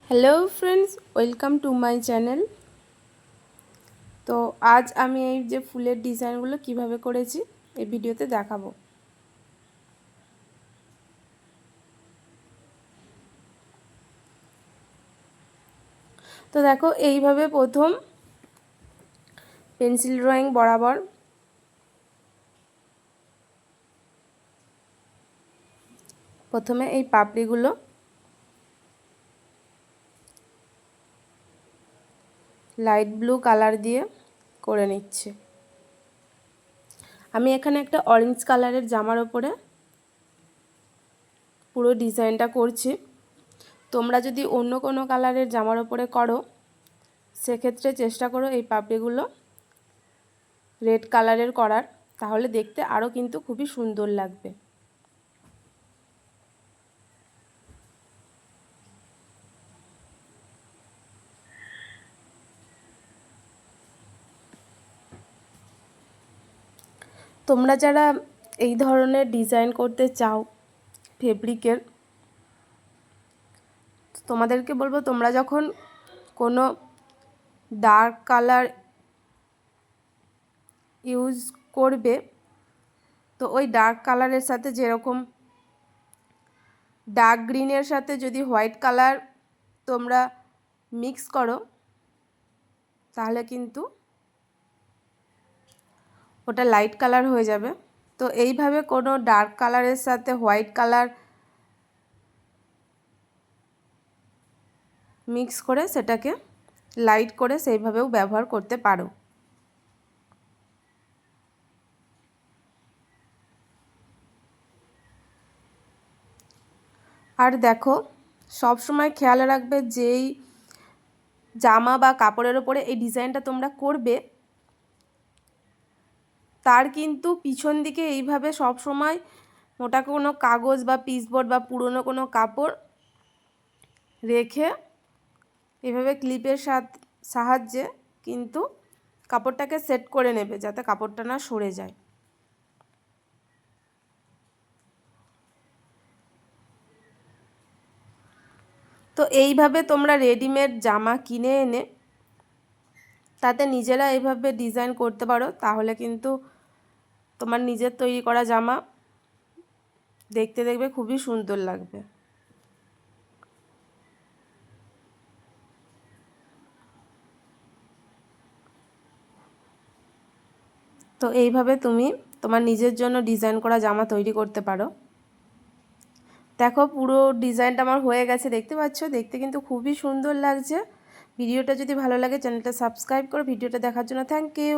Hello friends, welcome to my channel. তো আজ আমি এই যে ফুলের ডিজাইনগুলো কিভাবে করেছি এই ভিডিওতে দেখাবো। তো দেখো, এইভাবে প্রথম পেন্সিল ড্রয়িং বরাবর প্রথমে এই পাপড়িগুলো লাইট ব্লু কালার দিয়ে করে নিচ্ছি। আমি এখানে একটা অরেঞ্জ কালারের জামার ওপরে পুরো ডিজাইনটা করছি। তোমরা যদি অন্য কোনো কালারের জামার ওপরে করো সেক্ষেত্রে চেষ্টা করো এই পাপড়িগুলো রেড কালারের করার, তাহলে দেখতে আরও কিন্তু খুবই সুন্দর লাগবে। তোমরা যারা এই ধরনের ডিজাইন করতে চাও ফেব্রিকের, তোমাদেরকে বলবো তোমরা যখন কোনো ডার্ক কালার ইউজ করবে তো ওই ডার্ক কালারের সাথে যেরকম ডার্ক গ্রিনের সাথে যদি হোয়াইট কালার তোমরা মিক্স করো তাহলে কিন্তু ওটা লাইট কালার হয়ে যাবে। তো এইভাবে কোনো ডার্ক কালারের সাথে হোয়াইট কালার মিক্স করে সেটাকে লাইট করে সেইভাবেও ব্যবহার করতে পারো। আর দেখো, সব সময় খেয়াল রাখবে যেই জামা বা কাপড়ের ওপরে এই ডিজাইনটা তোমরা করবে তার কিন্তু পিছন দিকে এইভাবে সব সময় মোটা কোনো কাগজ বা পিসবোর্ড বা পুরনো কোনো কাপড় রেখে এভাবে ক্লিপের সাহায্যে কিন্তু কাপড়টাকে সেট করে নেবে যাতে কাপড়টা না সরে যায়। তো এইভাবে তোমরা রেডিমেড জামা কিনে এনে তাতে নিজেরা এইভাবে ডিজাইন করতে পারো, তাহলে কিন্তু তোমার নিজের তৈরি করা জামা দেখতে দেখবে খুবই সুন্দর লাগবে। তো এইভাবে তুমি তোমার নিজের জন্য ডিজাইন করা জামা তৈরি করতে পারো। দেখো, পুরো ডিজাইনটা আমার হয়ে গেছে, দেখতে পাচ্ছ, দেখতে কিন্তু খুবই সুন্দর লাগছে। ভিডিওটা যদি ভালো লাগে চ্যানেলটা সাবস্ক্রাইব করো। ভিডিওটা দেখার জন্য থ্যাংক ইউ।